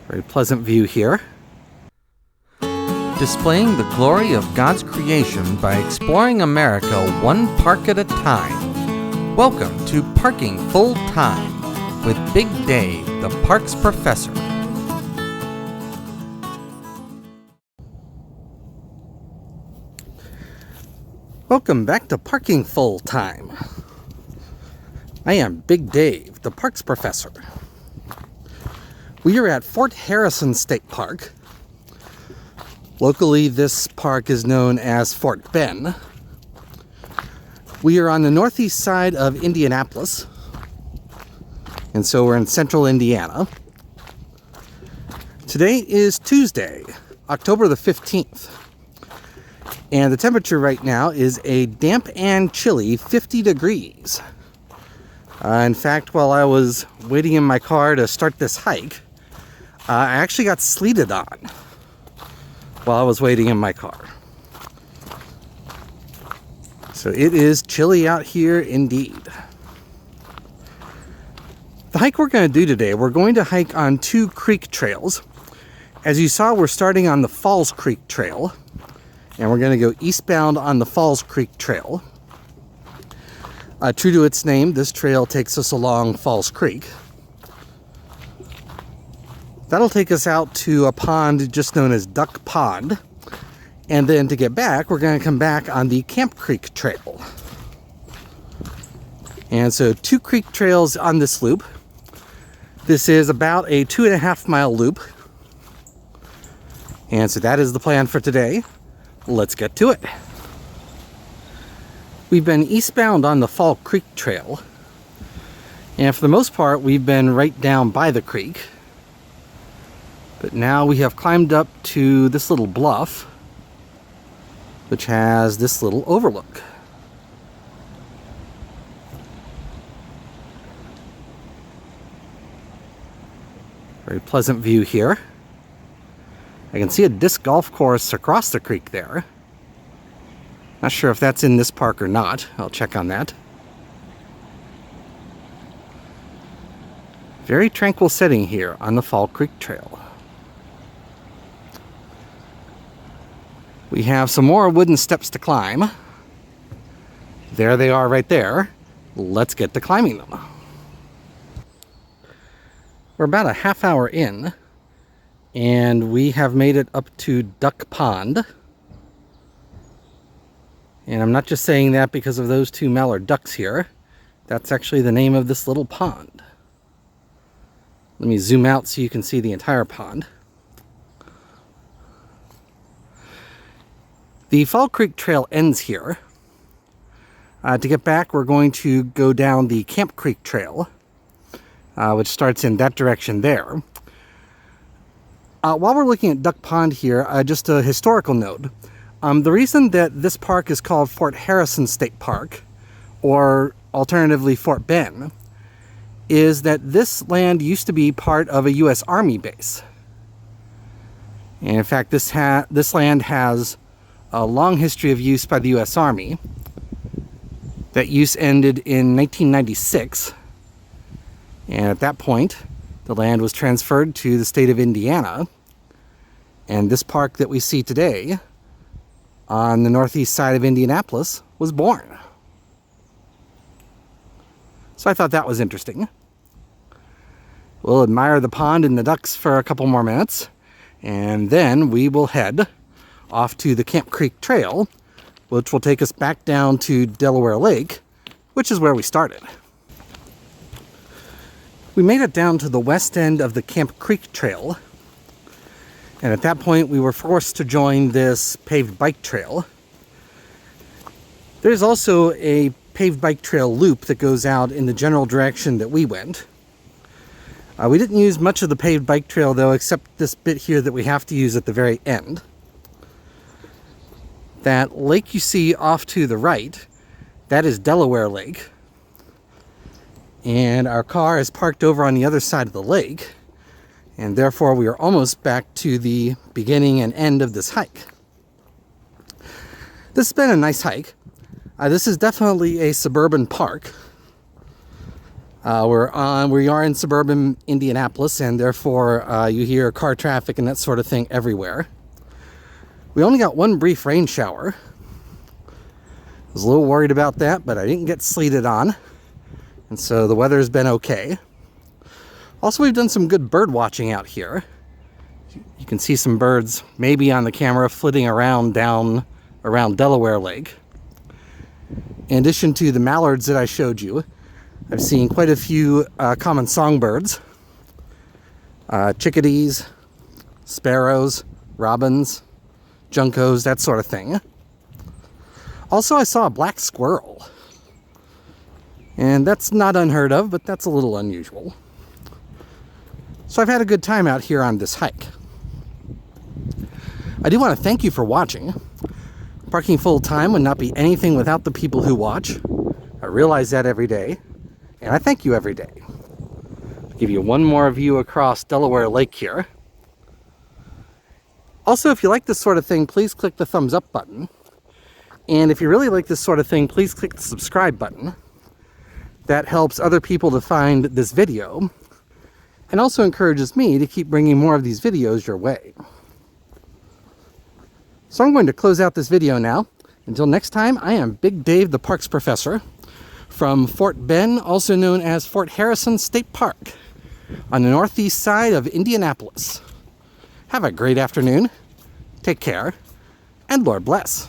Very pleasant view here. Displaying the glory of God's creation by exploring America one park at a time. Welcome to Parking Full Time with Big Dave, the Parks Professor. Welcome back to Parking Full Time. I am Big Dave, the Parks Professor. We are at Fort Harrison State Park. Locally, this park is known as Fort Ben. We are on the northeast side of Indianapolis, and so we're in central Indiana. Today is Tuesday, October the 15th, and the temperature right now is a damp and chilly 50 degrees. In fact, while I was waiting in my car to start this hike, I actually got sleeted on while I was waiting in my car. So it is chilly out here indeed. The hike we're going to do today, we're going to hike on two creek trails. As you saw, we're starting on the Falls Creek Trail, and we're going to go eastbound on the Falls Creek Trail. True to its name, this trail takes us along Falls Creek. That'll take us out to a pond just known as Duck Pond. And then to get back, we're going to come back on the Camp Creek Trail. And so two creek trails on this loop. This is about a 2.5 mile loop. And so that is the plan for today. Let's get to it. We've been eastbound on the Fall Creek Trail, and for the most part we've been right down by the creek. But now we have climbed up to this little bluff, which has this little overlook. Very pleasant view here. I can see a disc golf course across the creek there. Not sure if that's in this park or not. I'll check on that. Very tranquil setting here on the Fall Creek Trail. We have some more wooden steps to climb. There they are right there. Let's get to climbing them. We're about a half hour in, and we have made it up to Duck Pond. And I'm not just saying that because of those two mallard ducks here. That's actually the name of this little pond. Let me zoom out so you can see the entire pond. The Fall Creek Trail ends here. To get back, we're going to go down the Camp Creek Trail, which starts in that direction there. While we're looking at Duck Pond here, just a historical note. The reason that this park is called Fort Harrison State Park, or alternatively Fort Ben, is that this land used to be part of a U.S. Army base. And in fact, this land has a long history of use by the U.S. Army. That use ended in 1996, and at that point, the land was transferred to the state of Indiana, and this park that we see today on the northeast side of Indianapolis was born. So I thought that was interesting. We'll admire the pond and the ducks for a couple more minutes, and then we will head off to the Camp Creek Trail, which will take us back down to Delaware Lake, which is where we started. We made it down to the west end of the Camp Creek Trail, and at that point we were forced to join this paved bike trail. There's also a paved bike trail loop that goes out in the general direction that we went. We didn't use much of the paved bike trail though, except this bit here that we have to use at the very end. That lake you see off to the right, that is Delaware Lake. And our car is parked over on the other side of the lake, and therefore we are almost back to the beginning and end of this hike. This has been a nice hike. This is definitely a suburban park. We are in suburban Indianapolis, and therefore you hear car traffic and that sort of thing everywhere. We only got one brief rain shower. I was a little worried about that, but I didn't get sleeted on, and so the weather's been okay. Also, we've done some good bird watching out here. You can see some birds maybe on the camera flitting around down around Delaware Lake. In addition to the mallards that I showed you, I've seen quite a few common songbirds, chickadees, sparrows, robins, juncos, that sort of thing. Also, I saw a black squirrel, and that's not unheard of, but that's a little unusual. So I've had a good time out here on this hike. I do want to thank you for watching. Parking full time would not be anything without the people who watch. I realize that every day, and I thank you every day. I'll give you one more view across Delaware Lake here. Also, if you like this sort of thing, please click the thumbs up button. And if you really like this sort of thing, please click the subscribe button. That helps other people to find this video, and also encourages me to keep bringing more of these videos your way. So I'm going to close out this video now. Until next time, I am Big Dave, the Parks Professor, from Fort Bend, also known as Fort Harrison State Park, on the northeast side of Indianapolis. Have a great afternoon, take care, and Lord bless.